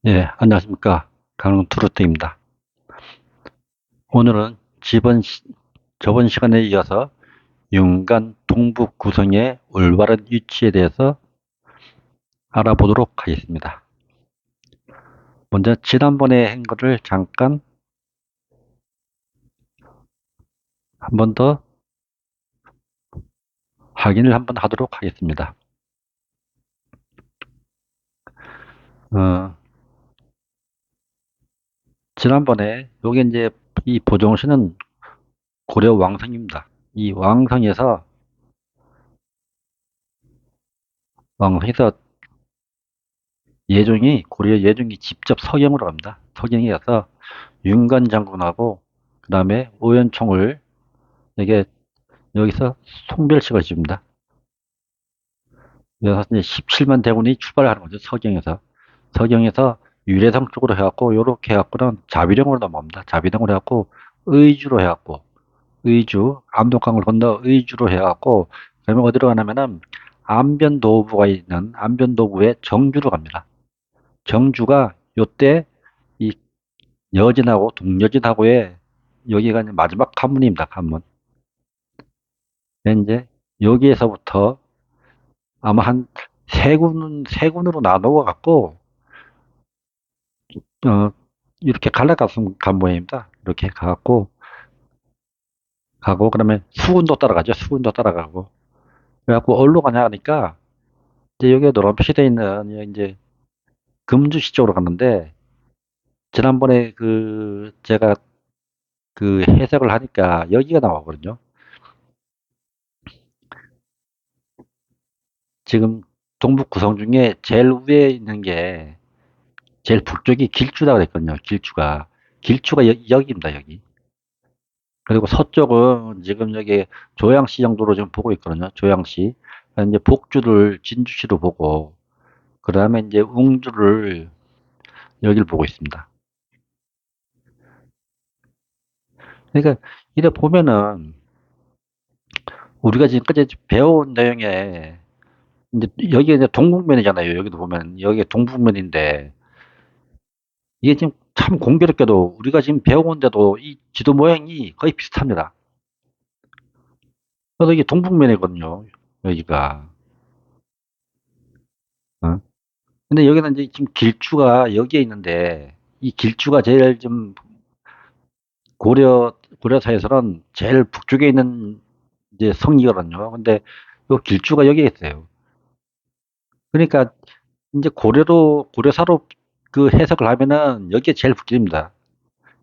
예, 안녕하십니까. 강투르트입니다. 오늘은 저번 시간에 이어서 윤간 동북 구성의 올바른 위치에 대해서 알아보도록 하겠습니다. 먼저 지난번에 한 거를 잠깐 한 번 더 확인을 한번 하도록 하겠습니다. 어, 지난번에 요게 이제 이 보정시는 고려 왕성입니다. 이 왕성에서 고려 예종이 직접 서경으로 갑니다. 서경에 가서 윤관 장군하고 그 다음에 오연총을 이게 여기서 송별식을 줍니다. 그래서 이제 17만 대군이 출발하는 거죠. 서경에서 유래성 쪽으로 해갖고 요렇게 해갖고는 자비령으로 넘어갑니다. 자비령으로 해갖고 의주로 해갖고 압록강을 건너 의주로 해갖고 그다음에 어디로 가냐면은 안변도부가 있는 안변도부의 정주로 갑니다. 정주가 요때 이 여진하고 동여진하고의 여기가 이제 마지막 관문입니다. 관문. 이제 여기에서부터 아마 한 세 군으로 나누어 갖고 어, 이렇게 갈라갔은 간 모양입니다. 이렇게 가고 그다음에 수군도 따라가죠. 수군도 따라가고 그래갖고 어디로 가냐 하니까 이제 여기에 노란 표시되어 있는 이제 금주시 쪽으로 갔는데 지난번에 그 제가 그 해석을 하니까 여기가 나오거든요. 지금 동북 구성 중에 제일 위에 있는 게 제일 북쪽이 길주라고 그랬거든요. 길주가 여기입니다. 여기. 그리고 서쪽은 지금 여기 조양시 정도로 지금 보고 있거든요. 조양시. 이제 복주를 진주시로 보고, 그 다음에 이제 웅주를 여기를 보고 있습니다. 그러니까 이래 보면은 우리가 지금까지 배워온 내용에 이제 여기가 이제 동북면이잖아요. 여기도 보면 여기가 동북면인데 이게 지금 참 공교롭게도 우리가 지금 배워온데도 이 지도 모양이 거의 비슷합니다. 그래서 이게 동북면이거든요. 여기가. 어? 근데 여기는 이제 지금 길주가 여기에 있는데 이 길주가 제일 좀 고려사에서는 제일 북쪽에 있는 이제 성이거든요. 근데 요 길주가 여기에 있어요. 그러니까 이제 고려사로 그 해석을 하면은 여기에 제일 북쪽입니다.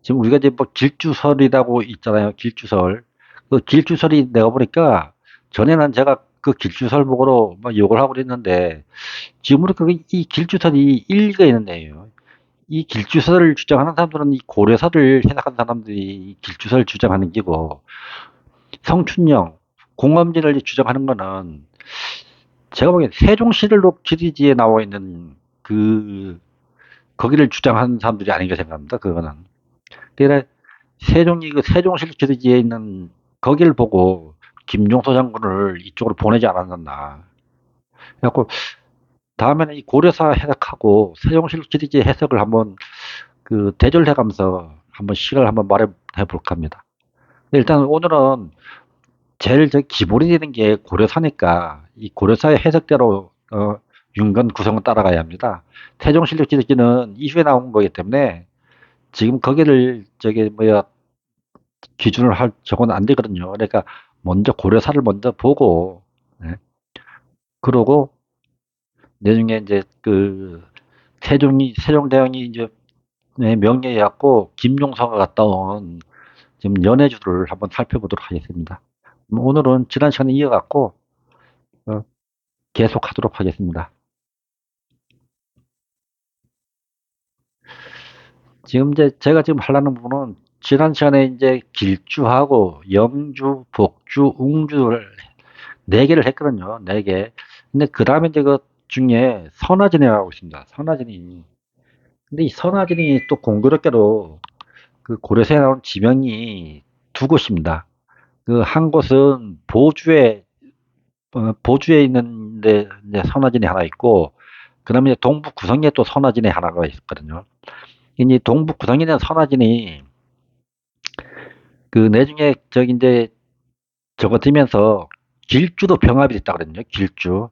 지금 우리가 이제 뭐 길주설이라고 있잖아요. 길주설. 그 길주설이 내가 보니까 전에는 제가 그 길주설 보고로 막 욕을 하고 그랬는데 지금 보니까 이 길주설이 일리가 있는 데예요. 이 길주설을 주장하는 사람들은 이 고려사를 해석한 사람들이 이 길주설을 주장하는 기고 성춘령, 공엄진을 주장하는 거는 제가 보기엔 세종시를록 시리즈에 나와 있는 그 거기를 주장하는 사람들이 아닌가 생각합니다. 그거는. 그러니까 세종이 그 세종실 시리즈에 있는 거기를 보고 김종서 장군을 이쪽으로 보내지 않았나. 그래갖고 다음에는 이 고려사 해석하고 세종실 시리즈 해석을 한번 그 대절해가면서 한번 시간을 한번 말해 볼까 합니다. 일단 오늘은 제일 기본이 되는 게 고려사니까 이 고려사의 해석대로 윤건 구성을 따라가야 합니다. 세종실록지는 이후에 나온 거기 때문에 지금 거기를 기준을 할 저건 안 되거든요. 그러니까 먼저 고려사를 먼저 보고 네. 그러고 나중에 이제 그 세종대왕이 이제 명예해갖고 김용서가 갔다 온 지금 연해주를 한번 살펴보도록 하겠습니다. 오늘은 지난 시간에 이어갖고 어, 계속하도록 하겠습니다. 지금 이제 제가 지금 하려는 부분은 지난 시간에 이제 길주하고 영주, 복주, 웅주를 네 개를 했거든요. 네 개. 근데 그 다음에 이제 그 중에 선화진이라고 있습니다. 선화진이. 근데 이 선화진이 또 공교롭게도 그 고려사에 나온 지명이 두 곳입니다. 그 한 곳은 보주에 있는데 이제 선화진이 하나 있고 그러면 이제 동북 구성에 또 선화진이 하나가 있었거든요. 이제 동북 구성에 있는 선화진이 그 내중에 저기 이제 저거 뜨면서 길주도 병합이 됐다 그랬거든요. 길주.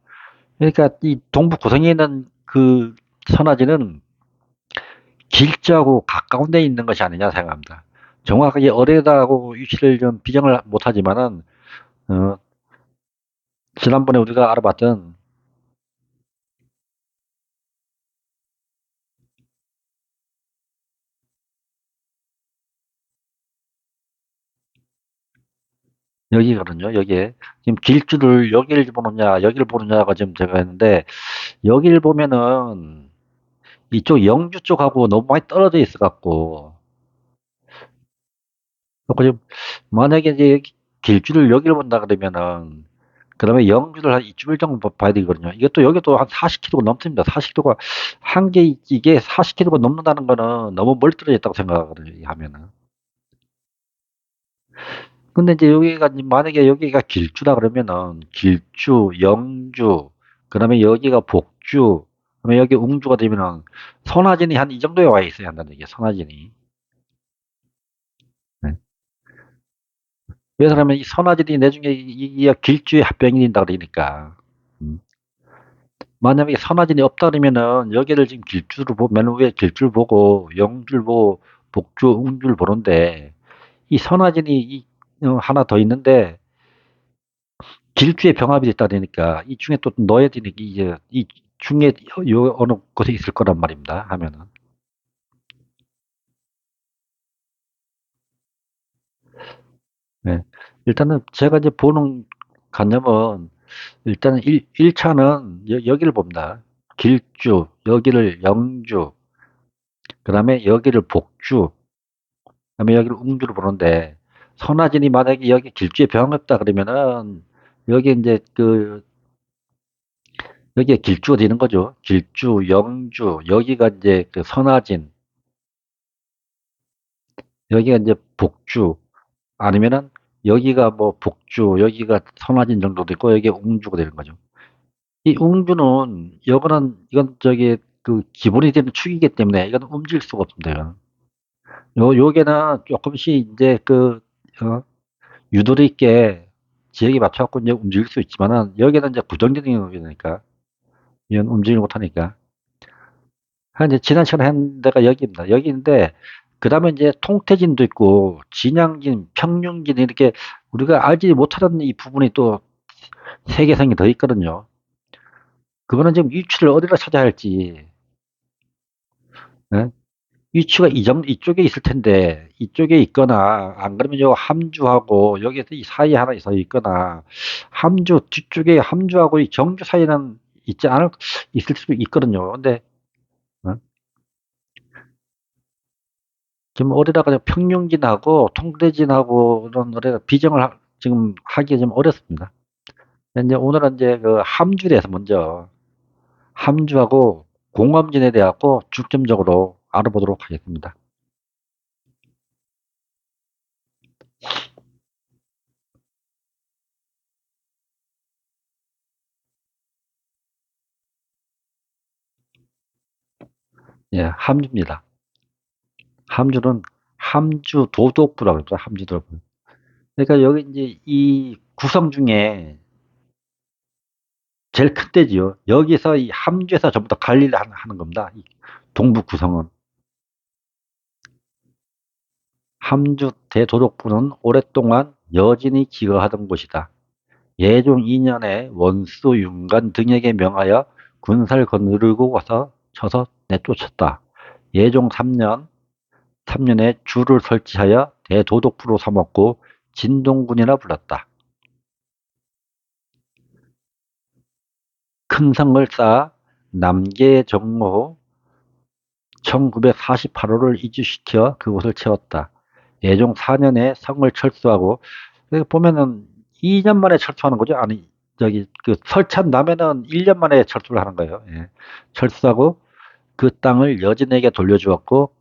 그러니까 이 동북 구성에 있는 그 선화진은 길주하고 가까운 데 있는 것이 아니냐 생각합니다. 정확하게 어디다고 위치를 좀 비정을 못하지만은 어, 지난번에 우리가 알아봤던 여기거든요. 여기에 지금 길주를 여기를 보느냐 여기를 보느냐가 지금 제가 했는데 여기를 보면은 이쪽 영주 쪽하고 너무 많이 떨어져 있어 갖고 그래서 지금 만약에 이제 길주를 여기를 본다 그러면은 그다음에 영주를 한 이쯤 정도 봐야 되거든요. 이것도 여기도 한 40km가 넘습니다. 40km가 한 개 이게 40km가 넘는다는 거는 너무 멀리 떨어져 있다고 생각하거든요. 이 하면은. 근데 이제 여기가 만약에 여기가 길주다 그러면은 길주, 영주, 그다음에 여기가 복주, 그다음에 여기 웅주가 되면은 선화진이 한 이 정도에 와 있어야 한다는 얘기예요. 선화진이. 네. 왜 그러면 이 선화진이 내중에 이 길주의 합병이 된다 그러니까. 음. 만약에 선화진이 없다 그러면은 여기를 지금 길주로 보면 왜 길주를 보고 영주를 보고 복주, 웅주를 보는데 이 선화진이 하나 더 있는데 길주의 병합이 됐다 그러니까 이 중에 또 넣어야 되는 게 이제 이 중에 요 어느 곳에 있을 거란 말입니다. 하면은. 네. 일단은 제가 이제 보는 관념은 일단은 1차는 여기를 봅니다. 길주, 여기를 영주, 그 다음에 여기를 복주, 그 다음에 여기를 웅주로 보는데 선화진이 만약에 여기 길주에 병합이 없다 그러면은 여기 이제 여기에 길주가 되는 거죠. 길주, 영주, 여기가 이제 그 선화진, 여기가 이제 복주, 아니면은 여기가 뭐 복주, 여기가 선화진 정도 되고 여기가 웅주가 되는 거죠. 이 웅주는 이건 저기 그 기본이 되는 축이기 때문에 이건 움직일 수가 없습니다. 이거는. 요게는 조금씩 이제 어, 유도리 있게 지역에 맞춰갖고 이제 움직일 수 있지만은 여기는 이제 고정적인 거니까 이건 움직이지 못하니까. 이제 지난 시간에 한 데가 여기입니다. 여기인데 그다음에 이제 통태진도 있고 진양진, 평균진 이렇게 우리가 알지 못하던 이 부분이 또 세계성이 더 있거든요. 그거는 지금 위치를 어디다 찾아야 할지, 예? 위치가 이쪽에 있을 텐데, 이쪽에 있거나, 안 그러면 요 함주하고, 여기에서 이 사이에 하나 있어 있거나, 뒤쪽에 함주하고 이 정주 사이에는 있을 수도 있거든요. 근데, 어? 지금 어디다가 평균진하고 통대진하고 이런 어디다 지금 하기가 좀 어렵습니다. 이제 오늘은 이제 그 함주에 대해서 먼저 함주하고 공엄진에 대해 갖고 중점적으로 알아보도록 하겠습니다. 예, 함주입니다. 함주는 함주 도독부라고 그러죠. 함주 도독부. 그러니까 여기 이제 이 구성 중에 제일 큰 데지요. 여기서 이 함주에서 전부 다 관리를 하는 겁니다. 이 동북 구성은. 함주 대도독부는 오랫동안 여진이 기거하던 곳이다. 예종 2년에 원수 윤관 등에게 명하여 군사를 거느리고 와서 쳐서 내쫓았다. 예종 3년에 주를 설치하여 대도독부로 삼았고 진동군이라 불렀다. 큰 성을 쌓아 남계 정호 1948호를 이주시켜 그곳을 채웠다. 예종 4년에 성을 철수하고 보면은 2년 만에 철수하는 거죠. 아니 저기 설치한 다음에는 1년 만에 철수를 하는 거예요. 예. 철수하고 그 땅을 여진에게 돌려주었고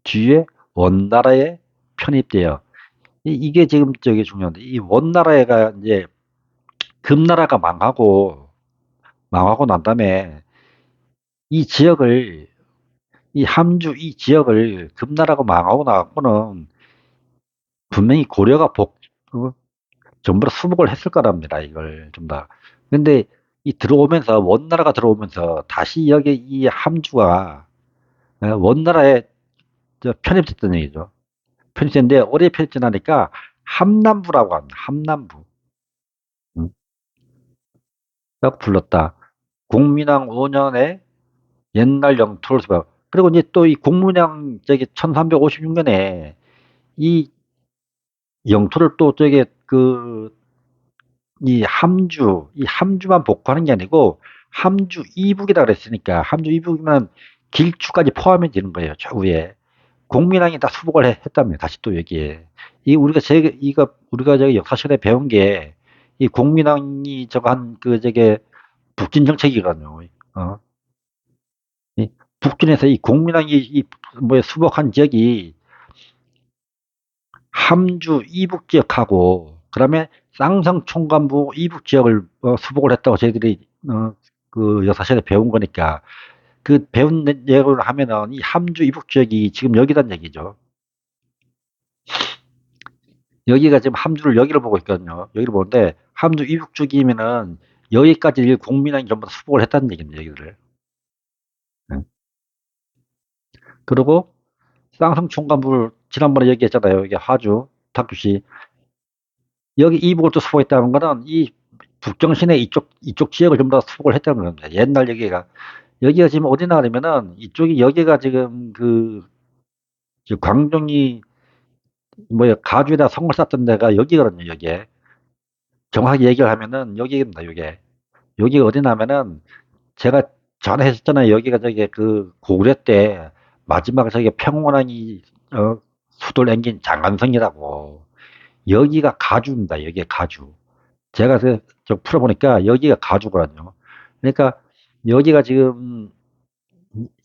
뒤에 원나라에 편입되어 이게 지금 저기 중요한데 이 원나라가 이제 금나라가 망하고 난 다음에 이 지역을, 이 함주 이 지역을 금나라가 망하고 나갖고는 분명히 고려가 어, 전부 다 수복을 했을 거랍니다, 이걸 좀 다. 근데 이 들어오면서, 원나라가 들어오면서 다시 여기 이 함주가 원나라에 편입됐던 얘기죠. 편입됐는데, 오래 편입되니까 함남부라고 합니다. 함남부. 음, 딱 불렀다. 공민왕 5년에 옛날 영토를 수복. 그리고 이제 또 이 공문양 저기 1356년에 이 영토를 또 저기 이 함주만 복구하는 게 아니고 함주 이북이라 그랬으니까 함주 이북이면 길주까지 포함이 되는 거예요. 저 위에. 공민왕이 다 수복을 했다며 다시 또 여기에. 이거 우리가 저기 역사 시간에 배운 게 이 공민왕이 저거 한 저게 북진 정책이거든요. 어? 이 북진에서 이 공민왕이 뭐 수복한 지역이 함주 이북 지역하고 그다음에 쌍성 총관부 이북 지역을 수복을 했다고 저희들이 그 역사시간에 배운 거니까 그 배운 내용을 하면은 이 함주 이북 지역이 지금 여기란 얘기죠. 여기가 지금 함주를 여기를 보고 있거든요. 여기를 보는데 함주 이북 쪽이면은 여기까지 국민왕이 전부 다 수복을 했다는 얘기입니다. 여기를. 네. 그리고 쌍성 총관부를 지난번에 얘기했잖아요. 여기 화주 탁주시 여기 이북을 또 수복했다는 거는 이 북경시내 이쪽 지역을 전부 다 수복을 했다는 겁니다. 옛날 여기가 지금 어디 나가냐면은 이쪽이 여기가 지금 광종이 뭐야 가주에다 성을 쌓던 데가 여기거든요. 여기에 정확하게 얘기를 하면은 여기입니다. 여기가 어디 나면은 제가 전에 했었잖아요. 여기가 저기 고구려 때 마지막에 저기 평원왕이 수도를 옮긴 장안성이라고 여기가 가주입니다. 여기가 가주. 제가 저 풀어보니까 여기가 가주거든요. 그러니까 여기가 지금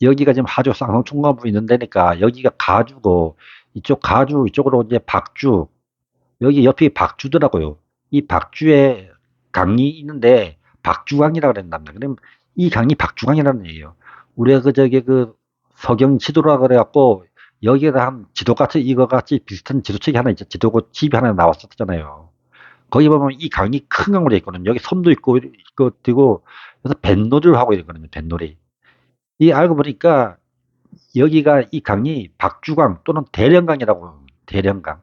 여기가 지금 하주 쌍성총관부 있는 데니까 여기가 가주고 이쪽 가주 이쪽으로 이제 박주 여기 옆이 박주더라고요. 이 박주에 강이 있는데 박주강이라고 그랬답니다. 그럼 이 강이 박주강이라는 얘기예요. 우리가 저기 서경 지도라 그래갖고 여기에다 한 지도같이 이거 같이 비슷한 지도책이 하나 있죠. 지도고 집이 하나 나왔었잖아요. 거기 보면 이 강이 큰 강으로 돼 있거든요. 여기 섬도 있고 되고 그래서 뱃놀이를 하고 있거든요. 뱃놀이. 이 알고 보니까 여기가 이 강이 박주강 또는 대령강이라고 대령강.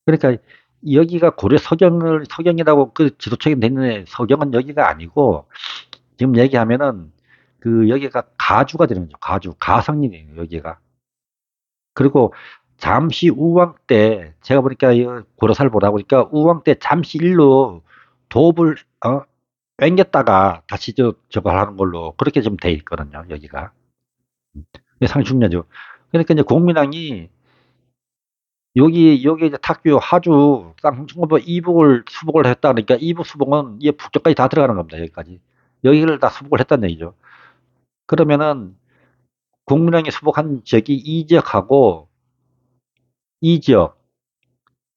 그러니까 여기가 고려 서경이라고 그 지도책에 돼 있는데 서경은 여기가 아니고 지금 얘기하면은 여기가 가주가 되는 거죠. 가주 가성이 되는 거예요. 여기가. 그리고 잠시 우왕 때 제가 보니까 이 고려사를 보다 보니까 우왕 때 잠시 일로 도읍을 땡겼다가 다시 저거 하는 걸로 그렇게 좀 돼 있거든요. 여기가. 이게 상당히 중요하죠. 그러니까 이제 공민왕이 여기 이제 탁교 하주 쌍성총관부 이북을 수복을 했다 그러니까 이북 수복은 이 북쪽까지 다 들어가는 겁니다. 여기까지. 여기를 다 수복을 했다는 얘기죠. 그러면은 국민왕이 수복한 지역이 이 지역하고 이 지역,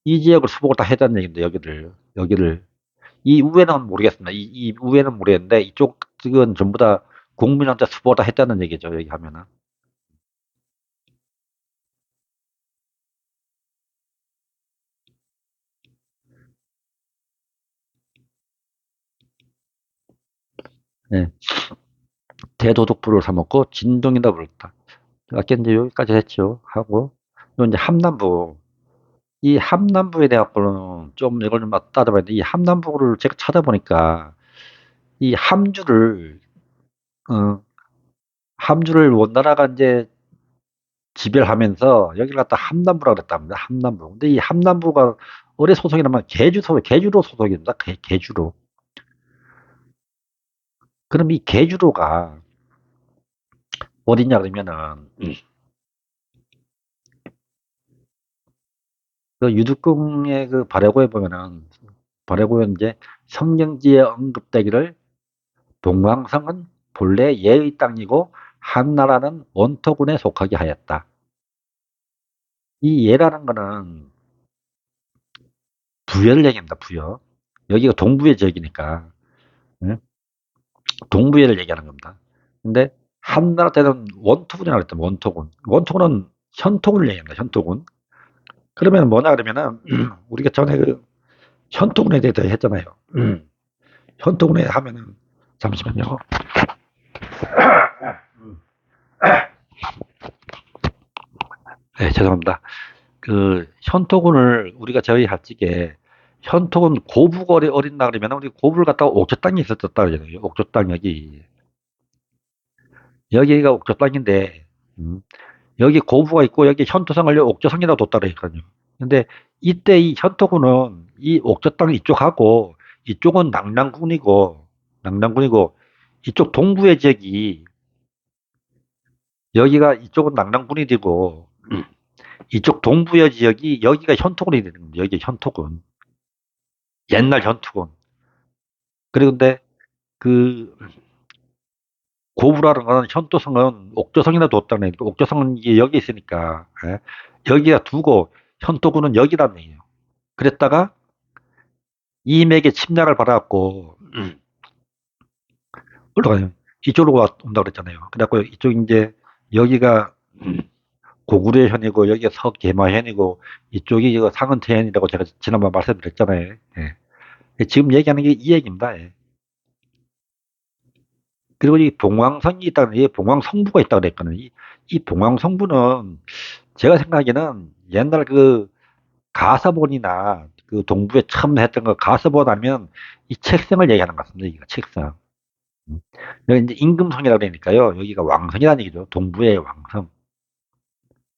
이 지역을 수복을 다 했다는 얘기인데 여기를 이 우회는 모르겠습니다. 이 우회는 모르겠는데 이쪽은 전부 다 국민왕자 수복을 다 했다는 얘기죠. 여기 하면은. 네. 대도독부를 삼았고 진동이다 불렀다. 아까 이제 여기까지 했죠. 하고 또 이제 함남부 이 함남부에 대해서는 좀 이걸 좀 따져봐야 돼. 이 함남부를 제가 찾아보니까 이 어, 함주를 원나라가 이제 지배하면서 여기를 갖다 함남부라고 그랬답니다. 함남부. 근데 이 함남부가 어디 소속이냐면 계주로 소속입니다. 계주로. 그럼 이 계주로가 어디냐 그러면은 유득궁의 발해고에 보면은 발해고에 이제 성경지에 언급되기를 동광성은 본래 예의 땅이고 한나라는 원토군에 속하게 하였다. 이 예라는 거는 부여를 얘기합니다. 부여. 여기가 동부의 지역이니까 응? 동부예를 얘기하는 겁니다. 근데 한나라 때는 원토군이라고 그랬다. 원토군. 원토군은 현토군을 얘기합니다. 현토군. 그러면 뭐냐 그러면은 우리가 전에 그 현토군에 대해서 했잖아요. 현토군에 하면은 잠시만요. 네, 죄송합니다. 그 현토군을 우리가 저희할 적에 현토군 고부가 어린다 그러면 우리 고부를 갖다가 옥조 땅에 있었다 그러잖아요. 옥조 땅 여기가 옥조 땅인데 여기 고부가 있고 여기 현토성을 옥조성이라고 뒀다 그랬거든요. 근데 이때 이 현토군은 이 옥조 땅 이쪽하고 이쪽은 낭랑군이고 이쪽 동부의 지역이 여기가 이쪽은 낭랑군이 되고 이쪽 동부의 지역이 여기가 현토군이 되는 거예요. 여기 현토군. 옛날 현토군. 그리고 근데 그 고부라는 거는 현도성은 옥조성이나 뒀다는 얘기고 옥조성은 이게 여기 있으니까 예? 여기가 두고 현도군은 여기라는 얘기예요. 그랬다가 이맥의 침략을 받아갖고 올라가요. 이쪽으로 온다 그랬잖아요. 그래갖고 이쪽 이제 여기가 고구려 현이고 여기가 서계마 현이고 이쪽이 이거 상은태 현이라고 제가 지난번 말씀드렸잖아요. 예. 지금 얘기하는 게 이 얘기입니다. 예. 그리고 이 봉황성이 있다는 이 봉황성부가 있다고 그랬거든요. 이 봉황성부는 제가 생각하기에는 옛날 그 가서본이나 그 동부에 처음 했던 거 가서본 아니면 이 책성을 얘기하는 것 같습니다. 여기가 책성. 여기 이제 임금성이라고 그러니까요. 여기가 왕성이라는 얘기죠. 동부의 왕성.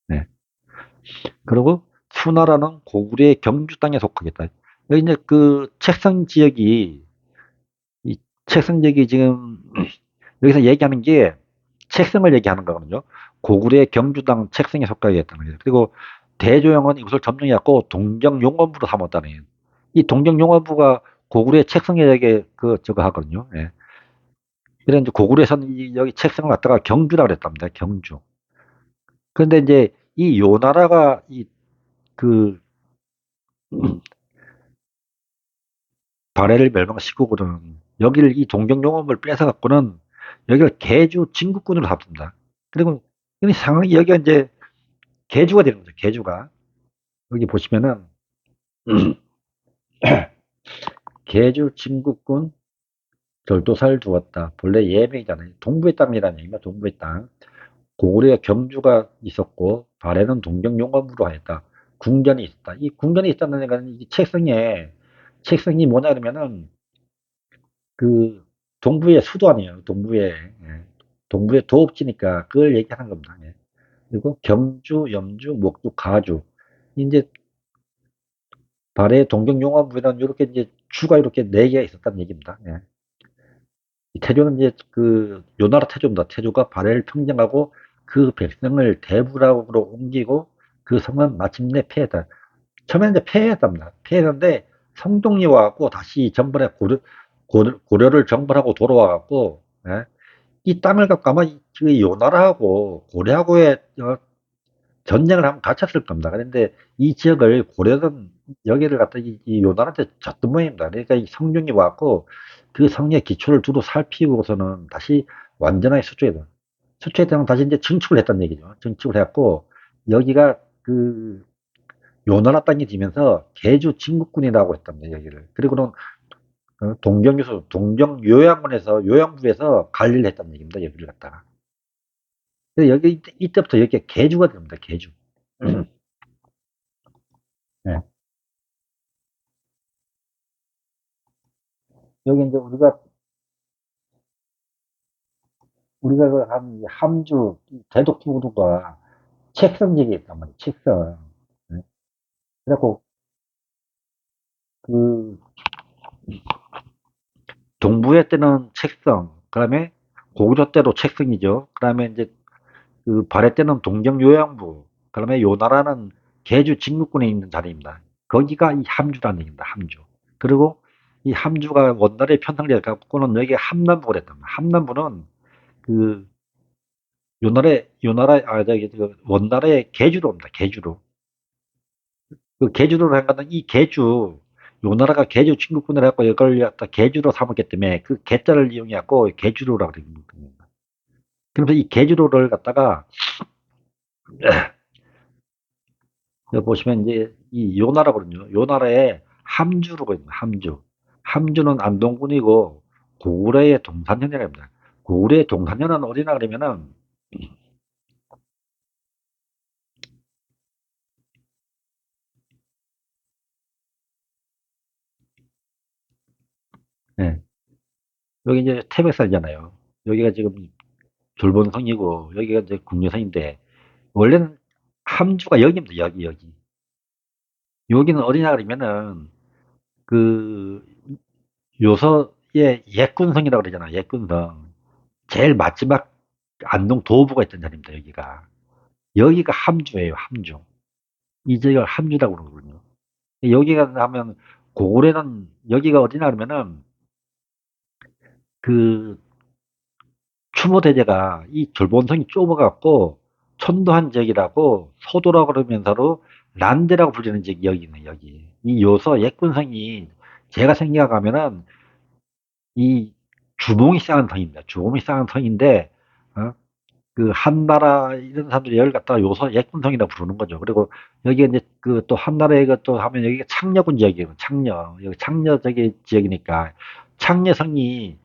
네. 그리고 수나라는 고구려의 경주 땅에 속하겠다. 여기 이제 그 책성 지역이 이 책성 지역이 지금 여기서 얘기하는 게 책성을 얘기하는 거거든요. 고구려의 경주당 책성에 속하겠다는 거예요. 그리고 대조영은 이것을 점령해갖고 동정용원부로 삼았다는 거예요. 이 동정용원부가 고구려의 책성에 그 저거 하거든요. 예. 그래 이제 고구려에서는 여기 책성을 갖다가 경주라고 그랬답니다. 경주. 그런데 이제 이 요나라가 이그 발해를 멸망시키고는 여기를 이 동정용원부를 뺏어갖고는 여기를 개주 진국군으로 삼습니다. 그리고 상황이 여기가 이제 개주가 되는 거죠. 개주가. 여기 보시면은 개주 진국군 절도사를 두었다. 본래 예명이잖아요. 동부의 땅이라는 얘기입니다. 동부의 땅. 고구려에 경주가 있었고 발해는 동정용검으로 하였다. 궁전이 있었다. 이 궁전이 있다는 얘기는 이 책성이 뭐냐 그러면은 그 동부의 수도 아니에요. 동부의 도읍지니까 그걸 얘기하는 겁니다. 예. 그리고 경주, 염주, 목주, 가주. 이제 발해 동정용검부에는 이렇게 이제 주가 이렇게 네 개가 있었다는 얘기입니다. 예. 태조는 이제 그 요나라 태조입니다. 태조가 발해를 평정하고 그 백성을 대부락으로 옮기고 그 성은 마침내 패했다. 처음에는 이제 패했답니다. 패했는데 성동이 와갖고 다시 정벌해 고려를 정벌하고 돌아와갖고 예? 이 땅을 갖고 아마 그 요나라하고 고려하고의 전쟁을 한번 갖췄을 겁니다. 그런데 이 지역을 고려는 여기를 갖다 이 요단한테 졌던 모양입니다. 그러니까 이 성종이 왔고 그 성의 기초를 두루 살피고서는 다시 완전하게 수초에다. 수초에다가 다시 이제 증축을 했다는 얘기죠. 증축을 해갖고 여기가 그 요나라 땅이 되면서 개주 진국군이라고 했답니다. 여기를. 그리고는 동정 요양원에서 요양부에서 관리를 했다는 얘기입니다. 여기를 갖다가. 그래서 여기 이때부터 여기가 개주가 됩니다. 개주. 네. 여기 이제 우리가 그 한 함주 대독부도가 책성얘기 있단 말이에요. 책성. 네. 그래갖고 그 동부회 때는 책성, 그다음에 고구려 때도 책성이죠. 그다음에 이제 그 발해 때는 동정요양부, 그다음에 요나라는 계주 진국군에 있는 자리입니다. 거기가 이 함주라는 얘기입니다. 함주. 그리고 이 함주가 원나라에 편성돼 갖고는 여기 함남부가 됐단 말이에요. 함남부는 그 저기 그 원나라의 계주로 옵니다. 계주로. 그 계주로 한 거는 이 계주, 요나라가 계주 친구군을 해갖고 이걸 갖다 계주로 삼았기 때문에 그 계자를 이용해갖고 계주로라고 그러는 겁니다. 그래서 이 계주로를 갖다가 여기 보시면 이제 이 요나라거든요. 요나라에 함주로거든요. 함주. 함주는 안동군이고 고구려의 동산현이랍니다. 고구려의 동산현은 어디나 그러면은 예, 여기 이제 태백산이잖아요. 여기가 지금 졸본성이고 여기가 이제 국려성인데 원래는 함주가 여기입니다. 여기. 여기는 어디냐 그러면은 그 요서의 옛군성이라고 그러잖아. 옛군성. 제일 마지막 안동 도부가 있던 자리입니다. 여기가 함주예요. 함주. 이 지역을 함주라고 그러거든요. 여기가 하면 고구려는 여기가 어디냐 그러면은 그 추모대제가 이 졸본성이 좁아갖고 천도한 지역이라고 소도라고 그러면서도 란대라고 불리는 지역이 여기는 여기. 이 요서 옛군성이 제가 생각하면은 이 주봉이 쌓은 성입니다. 주봉이 쌓은 성인데 어? 그 한나라 이런 사람들이 여기를 갖다가 요서 옛군성이라고 부르는 거죠. 그리고 여기가 이제 그 또 한나라에 또 하면 여기가 창녀군 지역이에요. 창녀. 여기 창녀 저기 지역이니까 창녀성이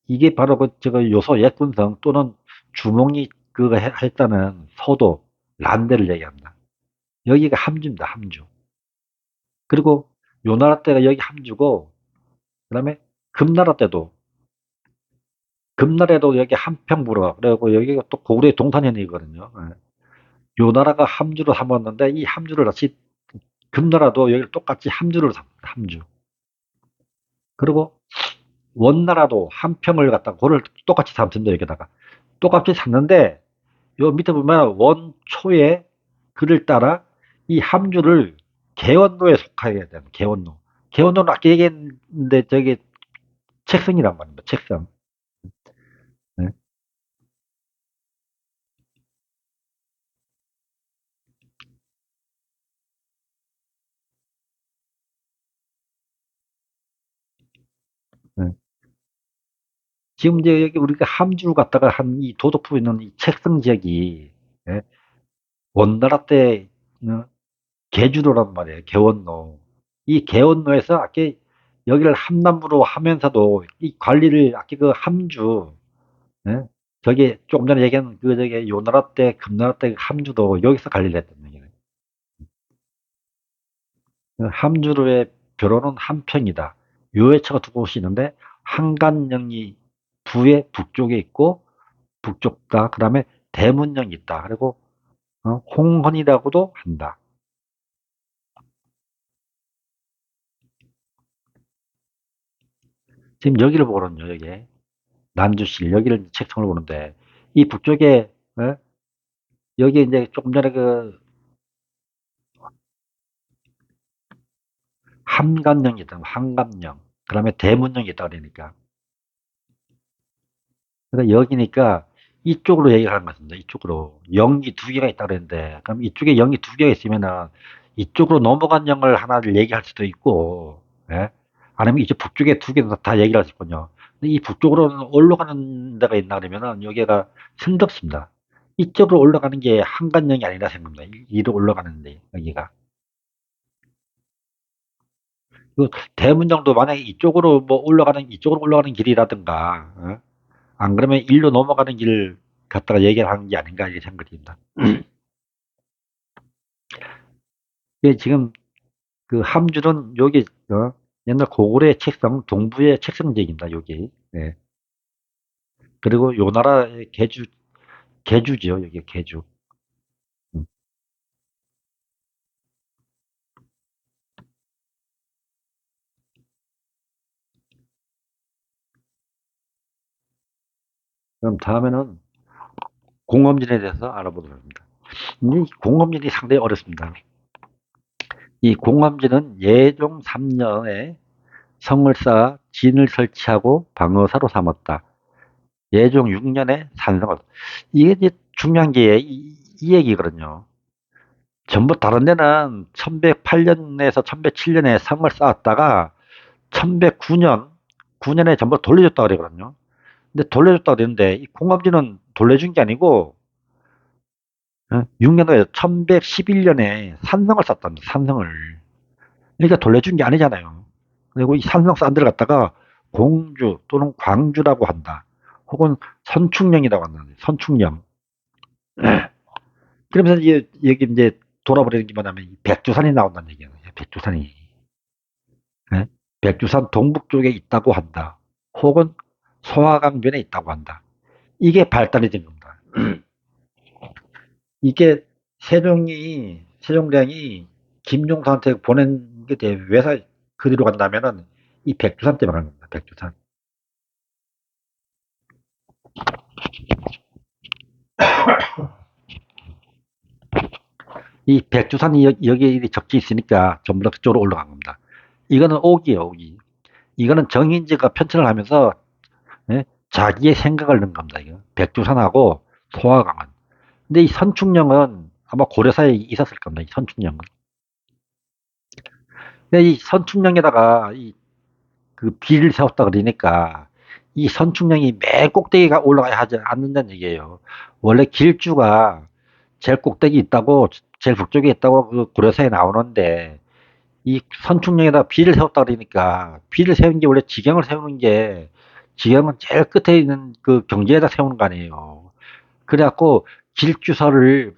이게 바로 그 저거 요소 옛군성 또는 주몽이 그거 했다는 서도 란대를 얘기합니다. 여기가 함주입니다. 함주. 그리고 요나라 때가 여기 함주고 그다음에 금나라 때도 금나라에도 여기 한평부로 그리고 여기가 또 고구려의 동산현이거든요. 예. 요나라가 함주를 삼았는데 이 함주를 다시 금나라도 여기를 똑같이 함주를 삼습니다. 함주. 그리고 원나라도 한평을 갖다가 그걸 똑같이 삼습니다. 여기다가 똑같이 샀는데 요 밑에 보면 원초의 글을 따라 이 함주를 개원로에 속하게 되는 개원로. 개원로는 아까 얘기했는데 저게 책성이란 말입니다. 책성. 네, 네. 지금 이제 여기 우리가 함주를 갖다가 한 이 도덕부에 있는 이 책성 지역이 예, 원나라 때 개주도란 말이에요. 개원로. 이 개원로에서 아까 여기를 함남부로 하면서도 이 관리를 아까 그 함주 예? 저기 조금 전에 얘기한 그 저기 요나라 때 금나라 때 함주도 여기서 관리를 했던 얘기네. 그 함주로의 벼로는 한평이다. 요해처가 두 곳이 있는데 한간령이 부의 북쪽에 있고 북쪽다. 그다음에 대문령이 있다. 그리고 홍헌이라고도 한다. 지금 여기를 보거든요. 여기 난주실 여기를 책성을 보는데 이 북쪽에 여기 이제 조금 전에 그 한간령이 있다. 한감령. 그다음에 대문령이 있다 그러니까. 그러니까 여기니까 이쪽으로 얘기를 하는 것 같습니다. 이쪽으로. 영이 두 개가 있다 그랬는데, 그럼 이쪽에 영이 두 개가 있으면은 이쪽으로 넘어간 영을 하나를 얘기할 수도 있고, 예? 아니면 이쪽 북쪽에 두 개도 다 얘기를 할 수 있군요. 근데 이 북쪽으로는 올라가는 데가 있나 그러면은 여기가 승덕입니다. 이쪽으로 올라가는 게 한간영이 아니라 생각합니다. 이로 올라가는데, 여기가. 그 대문정도 만약에 이쪽으로 뭐 이쪽으로 올라가는 길이라든가, 안 그러면 일로 넘어가는 길 갖다가 얘기를 하는 게 아닌가 이렇게 생각이 듭니다. 예, 지금 그 함주는 여기 옛날 고구려의 책성, 동부의 책성지역입니다. 여기. 예. 그리고 요 나라의 계주지요. 여기 계주. 음. 그럼 다음에는 공엄진에 대해서 알아보도록 합니다. 이 공엄진이 상당히 어렵습니다. 이 공엄진은 예종 3년에 성을 쌓아 진을 설치하고 방어사로 삼았다. 예종 6년에 산성을. 이게 이제 중요한 게 이 얘기거든요. 전부 다른 데는 1108년에서 1107년에 성을 쌓았다가 1109년에 전부 돌려줬다 그러거든요. 근데 돌려줬다 그랬는데 이 공업지는 돌려준 게 아니고 6년도에 1111년에 산성을 쐈답니다. 산성을. 그러니까 돌려준 게 아니잖아요. 그리고 이 산성 싼 데를 갖다가 공주 또는 광주라고 한다. 혹은 선충령이라고 한다. 선충령. 그러면서 이제 여기 이제 돌아버리는 게 뭐냐면 백두산이 나온다는 얘기예요. 백두산이. 예? 백두산 동북 쪽에 있다고 한다. 혹은 소화강변에 있다고 한다. 이게 발달이 된 겁니다. 이게 세종대왕이 김종서한테 보낸 게 왜 그리로 간다면은 이 백두산 때문에 가는 겁니다. 백두산. 이 백두산이 여기에 적지 있으니까 전부 다 그쪽으로 올라간 겁니다. 이거는 옥이에요, 옥이. 이거는 정인지가 편찬을 하면서 예? 자기의 생각을 넣은 겁니다. 이거. 백두산하고 소화강은. 근데 이 선충령은 아마 고려사에 있었을 겁니다. 이 선충령은. 근데 이 선충령에다가 그 비를 세웠다 그러니까 이 선충령이 맨 꼭대기가 올라가야 하지 않는다는 얘기예요. 원래 길주가 제일 꼭대기 있다고, 제일 북쪽에 있다고 그 고려사에 나오는데 이 선충령에다 비를 세웠다 그러니까 비를 세운 게 원래 지경을 세우는 게 지경은 제일 끝에 있는 그 경지에다 세우는 거 아니에요. 그래갖고 길주설을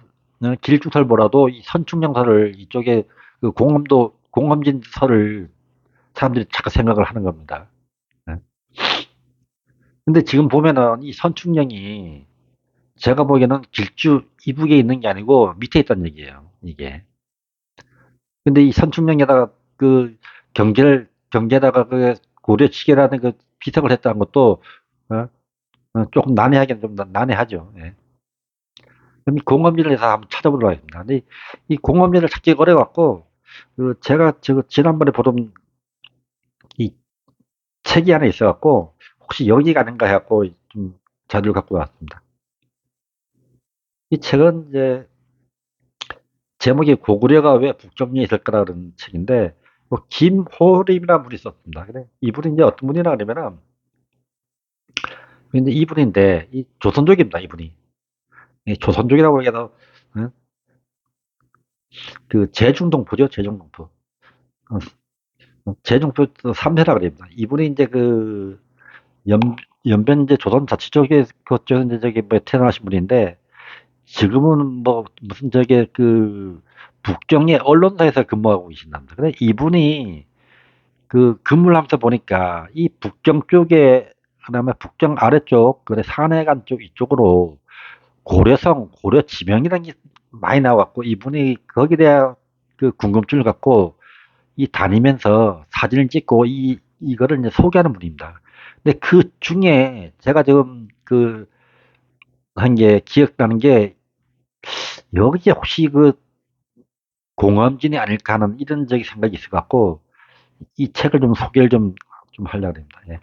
길주설 뭐라도 이 선충령설을 이쪽에 그 공엄진설을 사람들이 자꾸 생각을 하는 겁니다. 네. 근데 지금 보면은 이 선충령이 제가 보기에는 길주 이북에 있는 게 아니고 밑에 있다는 얘기예요. 이게. 근데 이 선충령에다가 그 경계에다가 그 고려치계라는 그 비석을 했다는 것도 어? 조금 난해하긴 좀 난해하죠. 예. 그럼 이 공업리를 해서 한번 찾아보도록 하겠습니다. 근데 이 공업리를 찾기 어려갖고 그 제가 지난번에 보던 이 책이 하나 있어갖고 혹시 여기가 아닌가 해갖고 좀 자료를 갖고 왔습니다. 이 책은 이제 제목이 고구려가 왜 북정리에 있을까라는 책인데 뭐 김호림이라는 분이 썼습니다. 근데 이분이 이제 어떤 분이라 그러면은 근데 이분인데 이 조선족입니다. 이분이 조선족이라고 해도 응? 그 제중동포죠. 제중동포. 제중포 3세라 그럽니다. 이분이 이제 그 연, 연변제 조선 자치족에 그쪽 이제 저기 뭐 태어나신 분인데 지금은 뭐 무슨 저게 그 북경의 언론사에서 근무하고 계신답니다. 근데 이분이 그 근무를 하면서 보니까 이 북경 쪽에 그다음에 북경 아래쪽 그래 산해관 쪽 이쪽으로 고려성 고려 지명이라는 게 많이 나왔고 이분이 거기에 대한 그 궁금증을 갖고 이 다니면서 사진을 찍고 이거를 이제 소개하는 분입니다. 근데 그 중에 제가 지금 그 한 게 기억나는 게 여기에 혹시 그 공엄진이 아닐까 하는 이런 저기 생각이 있어 갖고 이 책을 좀 소개를 좀 하려고 합니다. 예.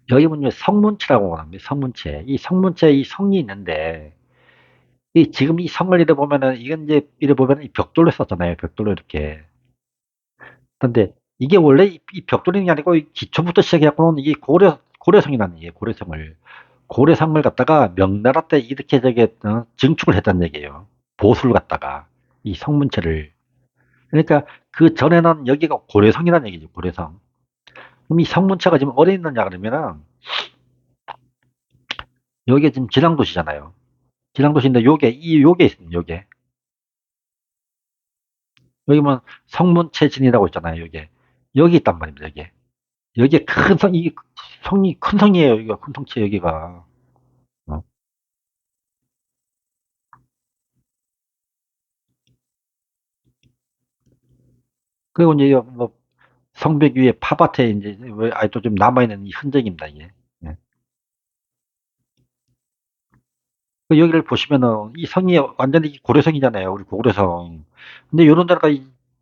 여기 보면 성문체라고 합니다. 성문체. 이 성문체 이 성이 있는데 이 지금 이 성을 이래 보면은 이건 이제 이래 보면은 이 벽돌로 썼잖아요. 벽돌로 이렇게. 근데 이게 원래 이 벽돌이 아니고 이 기초부터 시작해갖고는 이게 고려성이라는 얘기예요. 고려성을. 고려성을 갖다가 명나라 때 이렇게 저게 증축을 했다는 얘기예요. 보수를 갖다가 이 성문체를. 그러니까 그 전에는 여기가 고려성이라는 얘기죠. 고려성. 그럼 이 성문체가 지금 어디 있느냐 그러면은 여기가 지금 진앙도시잖아요. 진앙도시인데 요게 있습니다. 요게. 여기 뭐 성문체진이라고 있잖아요. 요게. 여기 있단 말입니다. 여기. 여기에 큰 성, 이 성이 큰 성이에요. 여기가 큰 성체 여기가. 어. 그리고 이제 뭐 성벽 위에 파밭에 이제 왜 아직도 좀 남아있는 이 흔적입니다. 이게. 예. 그 여기를 보시면은 이 성이 완전히 고려성이잖아요. 우리 고려성. 근데 요런 데다가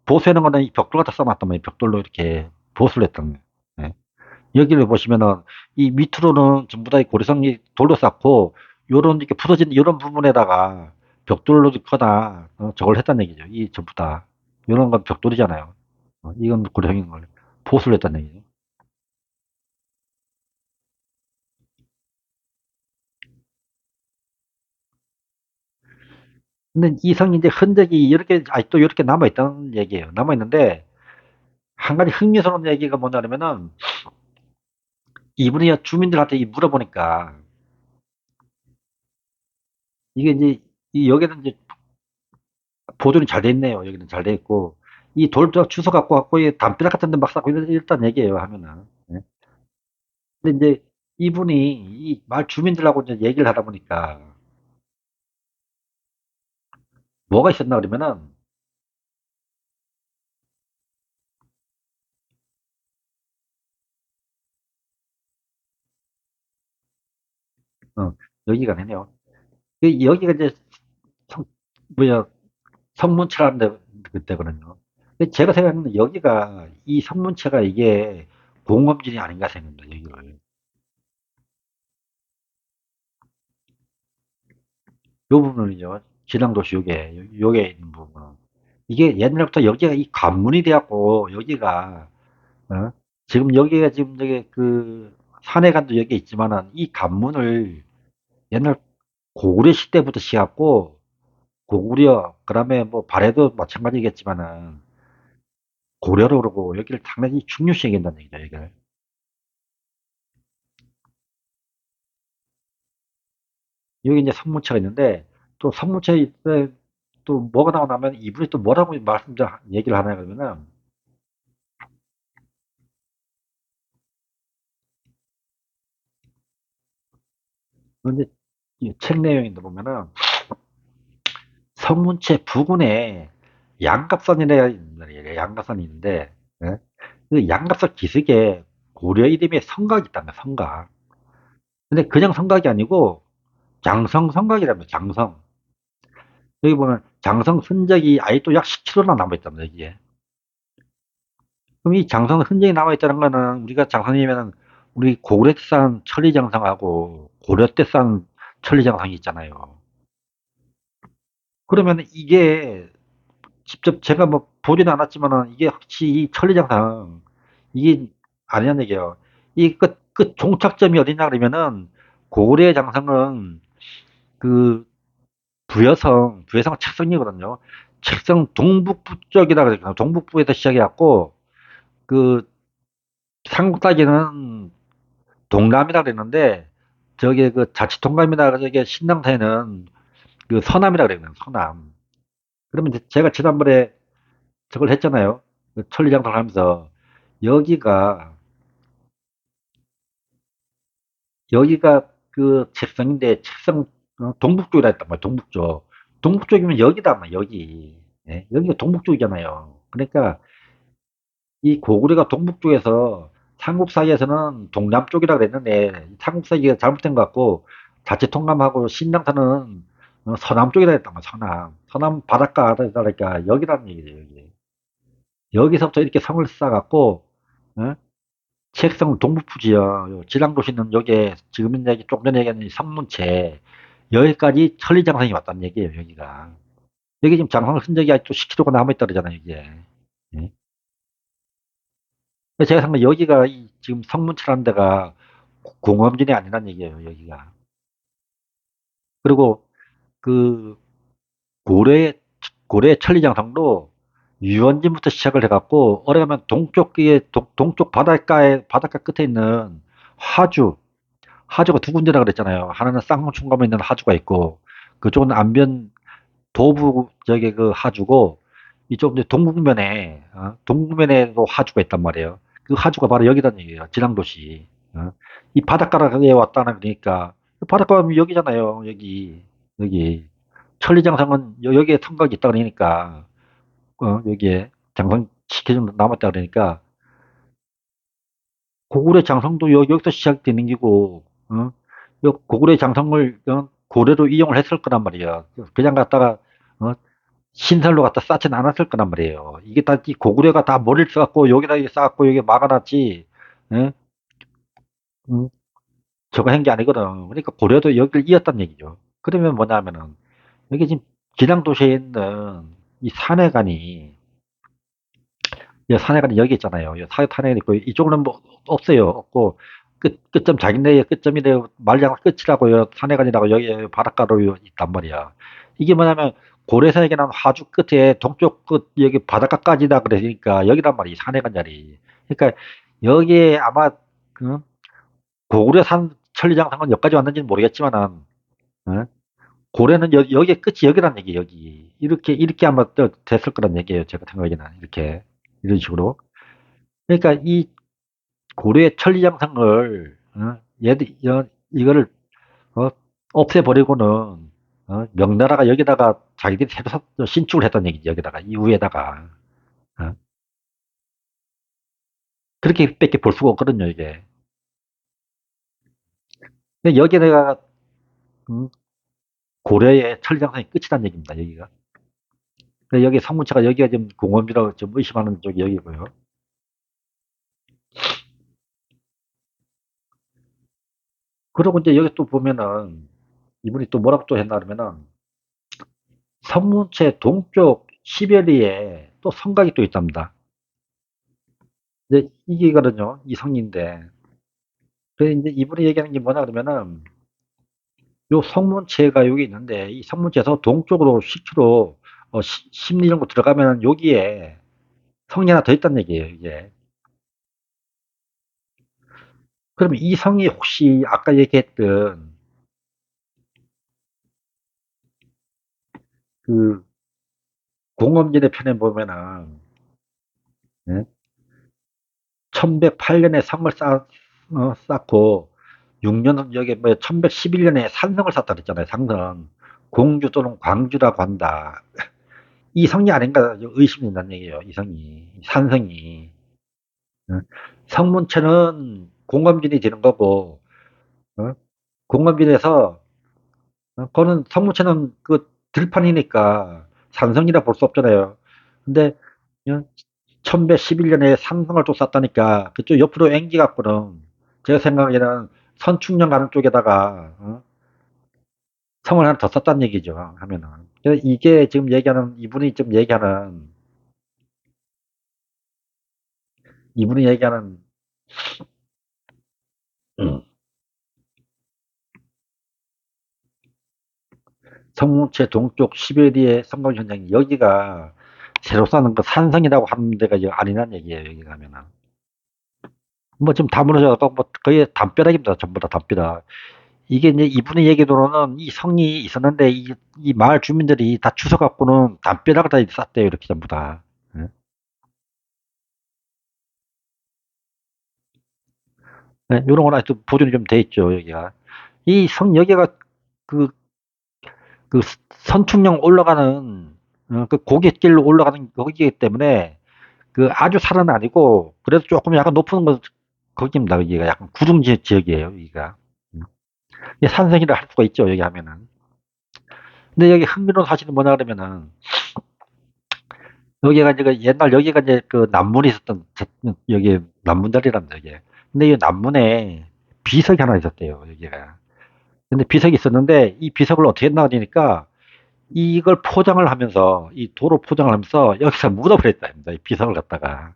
보수해놓은 거는 이 벽돌 갖다 써놨단 말이에요. 벽돌로 이렇게 보수를 했단 말이에요. 예. 여기를 보시면은 이 밑으로는 전부 다 고래성이 돌로 쌓고 요런 이렇게 부서진 이런 부분에다가 벽돌로 거나 저걸 했다는 얘기죠. 이 전부 다 요런 건 벽돌이잖아요. 이건 고래성인 걸 보수를 했다는 얘기죠. 근데 이 성이 이제 흔적이 이렇게 아직도 이렇게 남아 있다는 얘기예요. 남아 있는데 한 가지 흥미스러운 얘기가 뭐냐면은 이분이 주민들한테 물어보니까 이게 이제 여기는 이제 보존이 잘 돼 있네요. 여기는 잘 돼 있고 이 돌도 주워 갖고 이 담벼락 같은 데 막 쌓고 이랬단 얘기예요. 하면은. 예. 근데 이제 이분이 이 마을 주민들하고 이제 얘기를 하다 보니까 뭐가 있었나 그러면은 어, 여기가 아니네요. 여기가 이제 성, 뭐야 성문체라는 데 그때거든요. 근데 제가 생각하는 여기가 이 성문체가 이게 공업진이 아닌가 생각합니다. 여기를. 요 부분은요. 진앙도시 요게 있는 부분은 이게 옛날부터 여기가 이 관문이 돼갖고 여기가 어? 지금 여기가 지금 여기 그 산해관도 여기 있지만은 이 관문을 옛날 고구려 시대부터 시작하고 고구려 그다음에 뭐 발해도 마찬가지겠지만은 고려로 그러고 여기를 당연히 중요시 여긴다는 얘기죠. 여기를. 여기 이제 성문체가 있는데 또 성문체에 또 뭐가 나오냐면 이분이 또 뭐라고 얘기를 하냐 그러면은 이제 이책 내용인데 보면은 성문체 부근에 양갑산이라 양갑산이 있는데 예? 그 양갑산 기슭에 고려 이름의 성곽이 있다는 거야, 성곽. 근데 그냥 성곽이 아니고 장성 성곽이라며 장성. 여기 보면 장성 흔적이 아직도 약 10km나 남아있다는 얘기에. 그럼 이 장성 흔적이 남아있다는 거는 우리가 장성이면은 우리 고구려 때 쌓은 천리장성하고 고려 때 쌓은 천리장성이 있잖아요. 그러면 이게 직접 제가 뭐 보지는 않았지만은 이게 혹시 이 천리장성 이게 아니란 얘기예요. 이 그 종착점이 어디냐 그러면은 고구려 장성은 그 부여성 책성이거든요. 책성 동북부 쪽이라 그러거든요. 동북부에서 시작해갖고 그 삼국 따지는 동남이라 그랬는데 저게 그 자치통감이나 저게 신당사에는 그 서남이라 그랬거든요. 서남. 그러면 이제 제가 지난번에 저걸 했잖아요. 그 천리장성을 하면서 여기가 여기가 그 책성인데 책성 동북쪽이라 했단 말이에요. 동북쪽. 동북쪽이면 여기다 말 여기. 예? 여기가 동북쪽이잖아요. 그러니까 이 고구려가 동북쪽에서 삼국 사이에서는 동남쪽이라 그랬는데 삼국 사이가 잘못된 것 같고 자칫 통감하고 신당사는 서남쪽이라 했단 말이에요. 서남. 서남 바닷가 그러니까 여기라는 얘기죠. 여기. 여기서부터 이렇게 성을 쌓아갖고 어? 책성 동북부지요. 지랑도시는 여기에 지금 얘기 조금 전에 얘기한 성문체 여기까지 천리장성이 왔다는 얘기예요. 여기가. 여기 지금 장성 흔적이 아직도 10km가 남아있다 그러잖아요. 이게. 예? 그래서 제가 생각하면 여기가 지금 성문체라는 데가 공업진이 아니란 얘기예요. 여기가. 그리고 그 고려의 고려의 천리장성도 유원진부터 시작을 해갖고 어려가면 동쪽 바닷가 끝에 있는 화주 하주가 두 군데라 그랬잖아요. 하나는 쌍문총감에 있는 하주가 있고 그쪽은 안변 도부 저기 그 하주고 이쪽 이제 동북면에도 하주가 있단 말이에요. 그 하주가 바로 여기란 얘기예요. 진앙도시. 이 바닷가에 왔다는 그러니까 바닷가면 여기잖아요. 여기 천리장성은 여기에 성곽이 있다 그러니까 여기에 장성 시켜좀 남았다 그러니까 고구려 장성도 여기서 시작되는 기고 고구려 장성을 고려로 이용을 했을 거란 말이에요. 그냥 갖다가 어, 신설로 갖다 쌓진 않았을 거란 말이에요. 이게 다 고구려가 다 머리를 써갖고 여기다 쌓았고 여기 막아놨지. 예? 음, 저거 한 게 아니거든. 그러니까 고려도 여기를 이었단 얘기죠. 그러면 뭐냐면은 여기 지금 기장도시에 있는 이 산해관이 산해관이 여기 있잖아요. 산해관이 있고 이쪽은 뭐 없어요. 없고 끝점 자기네의 끝점이래요. 말장 끝이라고요. 산해관이라고 여기 바닷가로 있단 말이야. 이게 뭐냐면 고래에서 얘기하는 화주 끝에 동쪽 끝 여기 바닷가까지다 그러니까 여기란 말이지 산해간 자리. 그러니까 여기에 아마 그 고구려산 천리장성은 여기까지 왔는지는 모르겠지만은 어? 고래는 여기 끝이 여기란 얘기 여기 이렇게 아마 또 됐을 거란 얘기예요 제가 생각에는 이렇게 이런 식으로. 그러니까 이 고려의 천리장성을 얘들 이거를 어, 없애버리고는 명나라가 여기다가 자기들이 새로 신축을 했던 얘기지 여기다가 이 위에다가 어, 그렇게밖에 볼 수가 없거든요 이게. 근데 여기 내가 음, 고려의 천리장성이 끝이란 얘기입니다 여기가. 근데 여기 성문체가 여기가 좀 공원비라고 좀 의심하는 쪽이 여기고요. 그리고 이제 여기 또 보면은 이분이 또 뭐라고 또 했나 그러면은 성문체 동쪽 시베리에 또 성곽이 또 있답니다. 이제 이게거든요. 이 성인데. 그래서 이제 이분이 얘기하는 게 뭐냐 그러면은 요 성문체가 여기 있는데 이 성문체에서 동쪽으로 10km 10리 정도 들어가면 여기에 성이 하나 더 있다는 얘기예요, 이게. 그러면 이 성이 혹시 아까 얘기했던 그 공엄진의 편에 보면은 예? 1108년에 성을 쌓고 6년 여기 뭐 1111년에 산성을 쌓다 그랬잖아요. 상성. 공주 또는 광주라고 한다. 이 성이 아닌가 의심이 된다는 얘기예요. 이 성이 산성이. 어? 성문체는 공검진이 되는 거고 어? 공검진에서 그거는 성문체는 그 들판이니까 산성이라 볼 수 없잖아요. 근데 1111년에 산성을 또 쌓다니까 그쪽 옆으로 앵기 갖고는 제가 생각에는 선충령 가는 쪽에다가 성을 하나 더 쌓았다는 얘기죠. 하면은 그래서 이게 지금 얘기하는 이분이 얘기하는 음, 성문체 동쪽 시베리아의 성공 현장이 여기가 새로 쌓는 그 산성이라고 하는 데가 아니란 얘기예요. 여기 가면은 뭐 지금 다 무너져갖고 뭐 거의 담벼락입니다. 전부 다 담벼락. 이게 이제 이분의 얘기로는 이 성이 있었는데 이 마을 주민들이 다 주워갖고는 담벼락을 다 쌌대요. 이렇게 전부 다. 예. 네, 이런 거는 아직도 보존이 좀 돼 있죠. 여기가 이 성 여기가 그, 그 선충령 올라가는 그 고갯길로 올라가는 거기이기 때문에 그 아주 산은 아니고 그래도 조금 약간 높은 거 거기입니다. 여기가 약간 구름 지역이에요. 여기가 산성이라 할 수가 있죠. 여기 하면은. 근데 여기 흥미로운 사실은 뭐냐 그러면은 여기가 이제 옛날 여기가 이제 그 난문이 있었던 여기 난문자리랍니다. 여기. 근데 이 난문에 비석이 하나 있었대요. 여기가. 근데 비석이 있었는데 이 비석을 어떻게 했나 하니까 이걸 포장을 하면서 이 도로 포장을 하면서 여기서 묻어버렸다 합니다. 이 비석을 갖다가.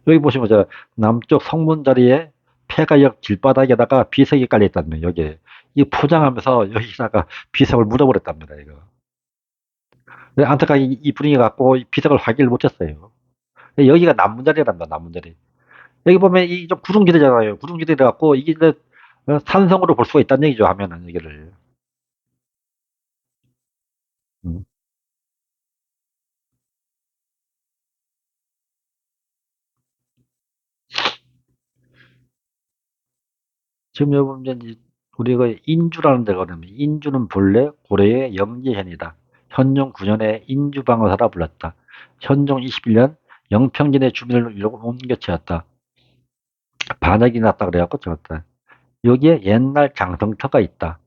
여기 보시면 저 남쪽 성문 자리에 폐가역 길바닥에다가 비석이 깔려 있다면 여기 이 포장하면서 여기다가 비석을 묻어버렸답니다. 이거. 안타깝게 이 분위기 갖고 이 비석을 확인을 못했어요. 여기가 남문 자리랍니다. 남문 자리. 여기 보면 이 좀 구름지대잖아요. 구름지대 갖고 이게 이제 산성으로 볼 수가 있다는 얘기죠. 하면은 여기를. 음. 지금 여기 보면 이제 우리가 인주라는 데가 그러면 인주는 본래 고려의 영제현이다. 현종 9년에 인주방어사라 불렀다. 현종 21년 영평진의 주민을 이루고 옮겨 지었다. 반역이 났다 그래갖고 적었다. 여기에 옛날 장성터가 있다.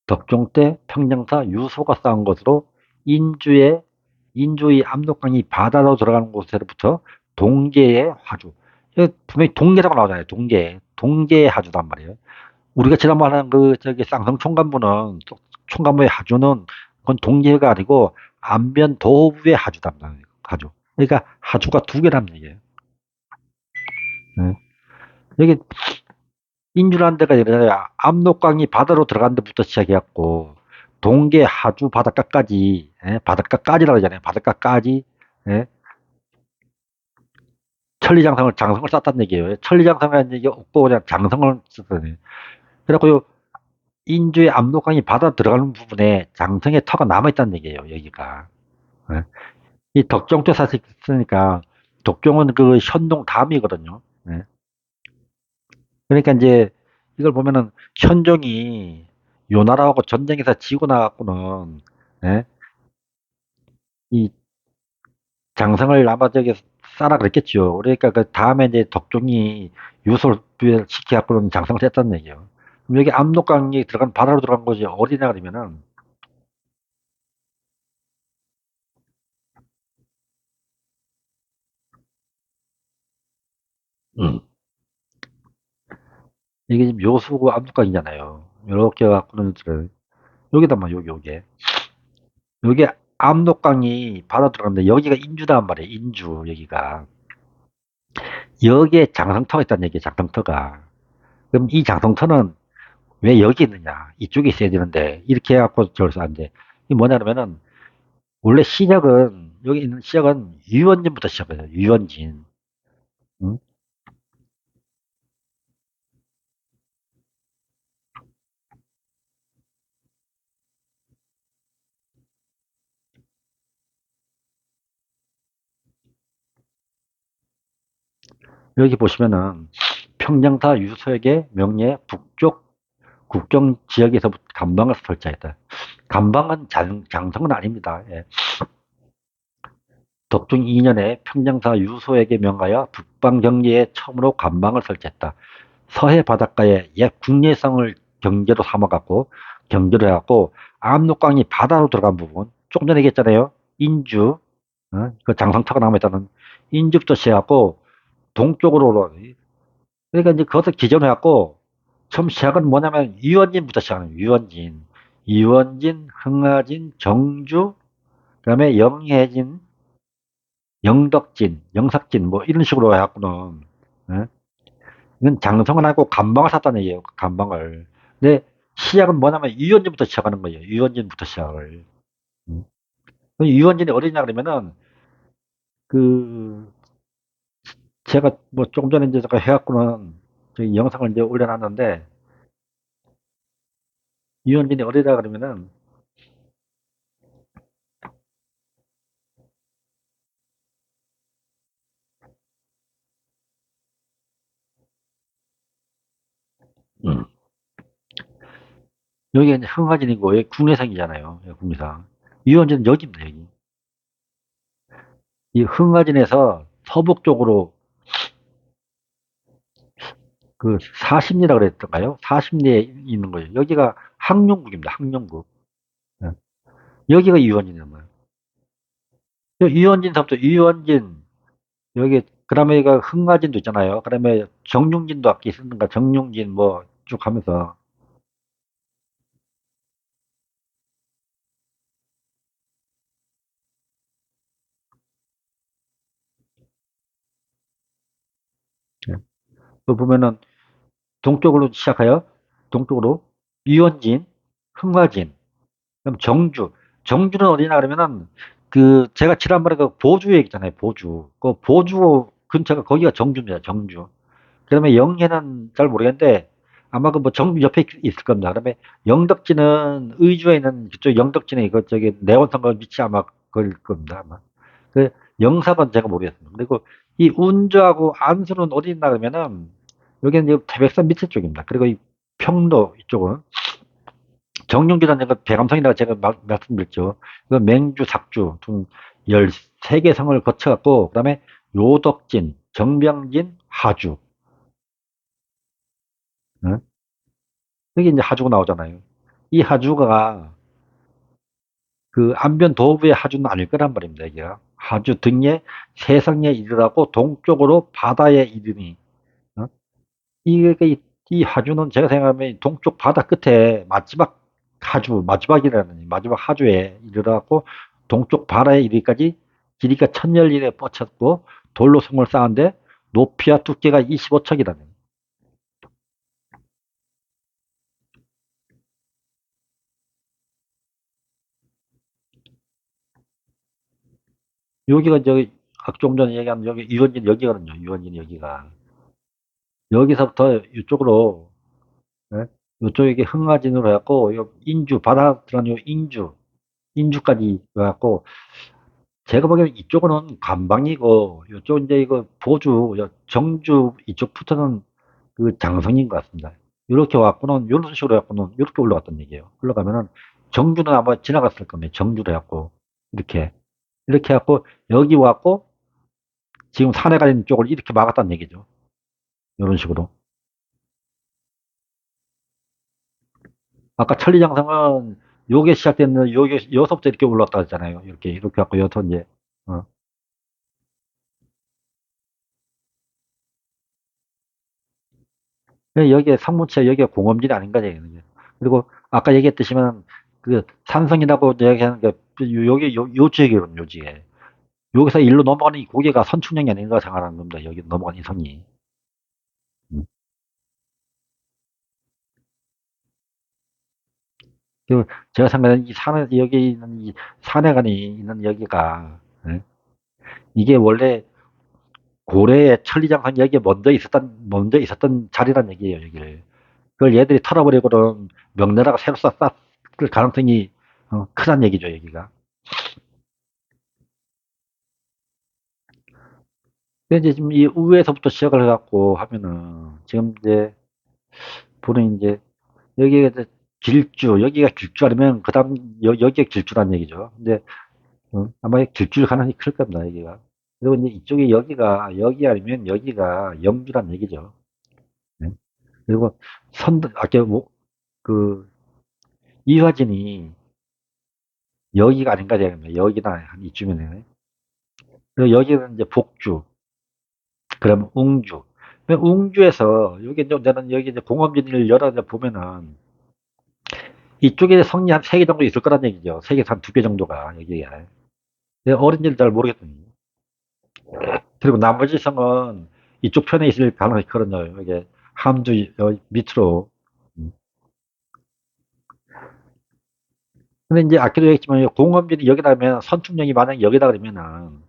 덕종 때 평정사 유소가 쌓은 것으로 인주의 인주의 압록강이 바다로 들어가는 곳에서부터 동계의 화주. 분명히 동계라고 나오잖아요. 동계의 하주단 말이에요. 우리가 지난번에 하는 그 저기 쌍성 총관부는 총관부의 하주는 그건 동계가 아니고 안변 도부의 하주단 말이에요. 하주. 그러니까 하주가 두 개란 얘기예요. 네. 여기 인주라는 데가 압록강이 바다로 들어간 데부터 시작해갖고 동계 하주 바닷가까지 예? 바닷가까지라고 하잖아요. 바닷가까지. 예? 장성을 쌓았다는 얘기예요. 천리장성이라는 얘기 없고 그냥 장성을 썼거든요. 그래갖고 인주의 압록강이 바다 들어가는 부분에 장성의 터가 남아있다는 얘기예요. 여기가. 예? 이 덕종도 사실 쓰니까 덕종은 그 현동 담이거든요. 예? 그러니까 이제 이걸 보면은 현종이 요 나라하고 전쟁에서 지고 나갖고는 예? 이 장성을 아마 저기 쌓아 그랬겠죠. 그러니까 그 다음에 이제 덕종이 유서를 시켜갖고는 장성을 했다는 얘기예요. 그럼 여기 압록강이 들어간 바다로 들어간 거지 어디냐 그러면은 음. 이게 지금 요수구 압록강이잖아요. 이렇게 갖고는 여기다 만 여기 압록강이 바다 들어갔는데 여기가 인주단 말이에요. 인주 여기가 여기에 장성터가 있다는 얘기예요. 장성터가. 그럼 이 장성터는 왜 여기 있느냐? 이쪽에 있어야 되는데 이렇게 해갖고 저기서 안 돼. 이게 뭐냐면은 원래 시작은 여기 있는 시작은 유원진부터 시작해요. 유원진. 응? 여기 보시면은 평양사 유서역의 명예 북쪽 국경 지역에서 감방을 설치했다. 감방은 장성은 아닙니다. 예. 덕중 2년에 평양사 유소에게 명하여 북방 경계에 처음으로 감방을 설치했다. 서해 바닷가에 옛 국내성을 경계로 삼아갖고 경계로 해갖고 압록강이 바다로 들어간 부분 조금 전에 얘기했잖아요. 인주 그 장성터가 남아있다는 인주부터 시작하고 동쪽으로 그러니까 이제 그것을 기점으로 해갖고 처음 시작은 뭐냐면 유원진부터 시작하는 거예요. 유원진, 흥하진, 정주, 그다음에 영해진, 영덕진, 영삭진 뭐 이런 식으로 해갖고는 예? 이건 장성을 하고 감방을 샀다는 얘기예요. 감방을. 근데 시작은 뭐냐면 유원진부터 시작하는 거예요. 유원진부터 시작을. 음. 유원진이 어디냐 그러면은 그 제가 뭐 조금 전에 이제 제가 해갖고는 저기 영상을 이제 올려놨는데 유원진이 어디다 그러면은 음. 여기가 이제 흥화진이고 여기 국내성이잖아요. 여기 국내성. 유원진은 여기입니다. 여기. 이 흥화진에서 서북 쪽으로 그 사십리라 그랬던가요? 사십리에 있는 거예요. 여기가 항룡국입니다. 항룡국. 예. 여기가 유원진이란 말이에요. 유원진 섬부터 유원진 여기 그다음에 여기가 흥화진도 있잖아요. 그다음에 정룡진도 아까 있었는가 정룡진 뭐 쭉 하면서 예. 그 보면은 동쪽으로 시작해요. 동쪽으로 유원진, 흥화진, 그럼 정주. 정주는 어디냐 그러면은 그 제가 지난번에 그 보주 얘기했잖아요. 보주. 그 보주 근처가 거기가 정주입니다. 정주. 그다음에 영해는 잘 모르겠는데 아마 그 뭐 정주 옆에 있을 겁니다. 그다음에 영덕지는 의주에 있는 그쪽 영덕지는 이거 저기 내원성과 위치 아마 그럴 겁니다. 아마. 그 영사은 제가 모르겠습니다. 그리고 이 운주하고 안수는 어디 있나 그러면은 여기는 이제 태백산 밑에 쪽입니다. 그리고 이 평도 이쪽은 정룡기라는 건 배감성이라고 제가 말씀드렸죠. 그 맹주, 삭주 총 13개 성을 거쳐갖고 그다음에 요덕진, 정병진, 하주 어? 여기 이제 하주가 나오잖아요. 이 하주가 그 안변 도부의 하주는 아닐 거란 말입니다. 여기가 하주 등의 세성에 이르라고 동쪽으로 바다에 이르니 어? 이 하주는 제가 생각하면 동쪽 바다 끝에 마지막 하주, 마지막이라는 마지막 하주에 이르러갖고 동쪽 바다에 이르기까지 길이가 1000열리에 뻗쳤고 돌로 성을 쌓았는데 높이와 두께가 25척이라는. 여기가 저기 아까 좀 전에 얘기한 여기 유원진 여기거든요. 유원진 여기가 여기서부터 이쪽으로 예? 이쪽에 흥화진으로 해갖고 요 인주 바다 들어가는 요 인주까지 해갖고 제가 보기에는 이쪽은 관방이고 이쪽 이제 이거 보주 정주 이쪽부터는 그 장성인 것 같습니다. 이렇게 와갖고는 이런 식으로 해갖고는 이렇게 올라갔단 얘기예요. 올라가면은 정주는 아마 지나갔을 겁니다. 정주로 해갖고 이렇게 해갖고 여기 와갖고 지금 산에 가는 쪽을 이렇게 막았다는 얘기죠. 이런 식으로. 아까 천리장성은 요게 시작됐는데 요게 여기서부터 이렇게 올라왔다 했잖아요. 이렇게 갖고 여기서 이제 어. 여기에 상무치가 여기가 공엄진이 아닌가 얘기는. 그리고 아까 얘기했듯이면 그 산성이라고 얘기하는 게 여기 요 지역이거든요. 요 지역에. 여기서 일로 넘어가는 이 고개가 선충령이 아닌가 생각하는 겁니다. 여기 넘어가는 이 성이. 음. 그리고 제가 생각하는 이 산에 여기 있는 이 산해관이 있는 여기가 예? 이게 원래 고려의 천리장성 여기에 먼저 있었던 자리란 얘기예요. 여기를. 그걸 얘들이 털어버리고는 명나라가 새로 쌌을 가능성이 크단 얘기죠. 여기가. 근데 이제 지금 이 우에서부터 시작을 해갖고 하면은 지금 이제 보는 이제 여기가 이제 길주 여기가 길주 아니면 그다음 여기가 길주란 얘기죠. 근데 아마 길주일 가능성이 클 겁니다. 여기가. 그리고 이제 이쪽에 여기 아니면 여기가 영주란 얘기죠. 네. 그리고 아까 그 이화진이 여기가 아닌가 되겠네. 여기나 한 이쯤이네. 그리고 여기는 이제 복주, 그러면 웅주. 웅주에서 여기 이제 내는 여기 이제 공업진을 열어 보면은 이쪽에 성리 한 3개 정도 있을 거란 얘기죠. 3개에서 한 2개 정도가 여기에. 어딘지를 잘 모르겠더니. 그리고 나머지 성은 이쪽 편에 있을 가능성이 크거든요. 이게 함주 밑으로. 음. 근데 이제 아까도 얘기했지만 공업진이 여기다 하면 선충령이 만약에 여기다 그러면은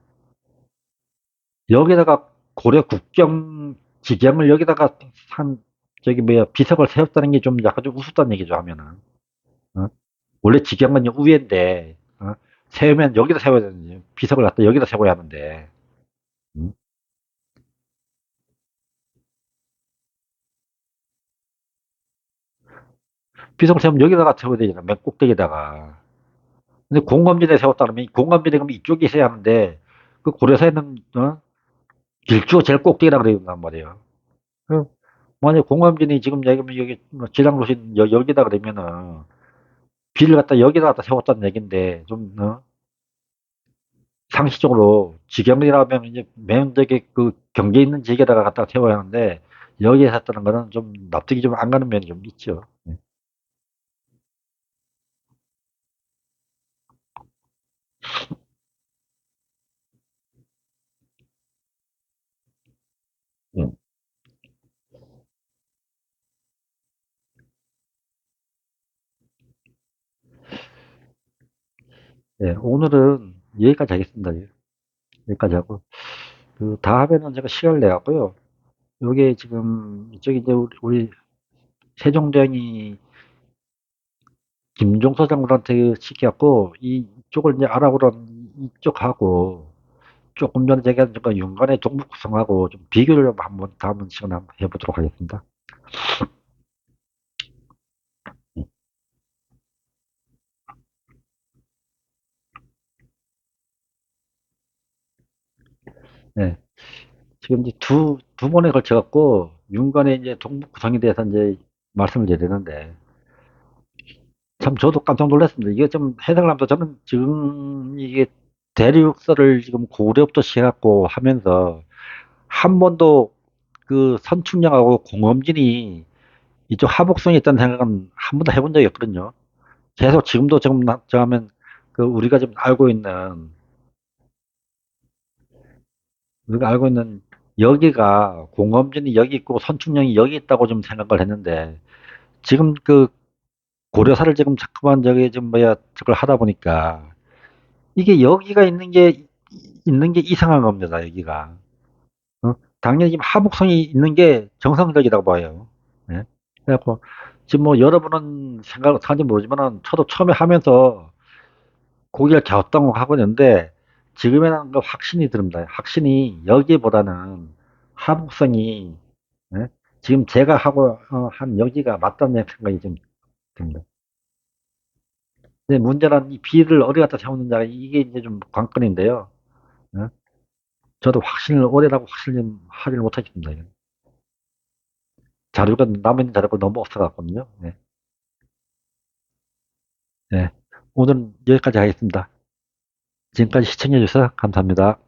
여기다가 고려 국경 지경을 여기다가 한 저기 뭐야 비석을 세웠다는 게 좀 약간 좀 우습다는 얘기죠 하면은 어? 원래 지경은 위인데 세우면 여기다 세워야 되는지 비석을 갖다 여기다 세워야 하는데 음? 비석을 세우면 여기다가 세워야 되잖아 맨 꼭대기에다가 근데 공검진에 세웠다 그러면 공검진에 그러면 이쪽에 있어야 하는데 그 고려사에는 길주 제일 꼭대기라 그런단 말이에요. 만약 공검진이 지금 여기 뭐 지상도시 여기다 그러면은 비를 갖다 여기다 갖다 세웠다는 얘긴데 좀 상식적으로 직영이라면 이제 맨 저기 그 경계 있는 지역에다가 갖다 세워야 하는데 여기에 샀다는 거는 좀 납득이 좀 안 가는 면이 좀 있죠. 네. 음. 네, 오늘은 여기까지 하겠습니다. 예. 여기까지 하고 그 다음에는 제가 시간을 내갖고요. 요게 지금 이쪽에 이제 우리 세종대왕이 김종서 장군한테 시켜갖고 이쪽을 이제 알아보던 이쪽하고 조금 전에 제가 윤관의 동북성하고 좀 비교를 한번 다음 시간에 한번 해보도록 하겠습니다. 네. 지금 이제 두 번에 걸쳐갖고 윤관의 이제 동북구성에 대해서 이제 말씀을 드리는데 참 저도 깜짝 놀랐습니다. 이게 좀 해석을 하면서 저는 지금 이게 대륙서를 지금 고려부터 시작하고 하면서 한 번도 그 선충령하고 공엄진이 이쪽 하복성에 있다는 생각은 한 번도 해본 적이 없거든요. 계속 지금도 지금 저 하면 그 우리가 알고 있는 여기가 공엄진이 여기 있고 선충령이 여기 있다고 좀 생각을 했는데 지금 그 고려사를 지금 자꾸만 저기 좀 뭐야 저걸 하다 보니까 이게 여기가 있는 게 있는 게 이상한 겁니다, 여기가. 어? 당연히 지금 하복성이 있는 게 정상적이라고 봐요. 예? 그래갖고, 지금 뭐 여러분은 생각을 하는지 모르지만은, 저도 처음에 하면서 고개를 갸우뚱하고 있는데, 지금에는 그 확신이 듭니다. 확신이 여기보다는 하복성이, 예? 지금 제가 하고 한 여기가 맞다는 생각이 좀 듭니다. 근데 문제는 이 비를 어디 갖다 세우느냐, 이게 이제 좀 관건인데요. 예? 저도 확신을, 오래라고 확신을 좀 하지를 못하겠습니다. 이건. 자료가, 남은 자료가 너무 없어갖거든요. 네. 네. 오늘은 여기까지 하겠습니다. 지금까지 시청해주셔서 감사합니다.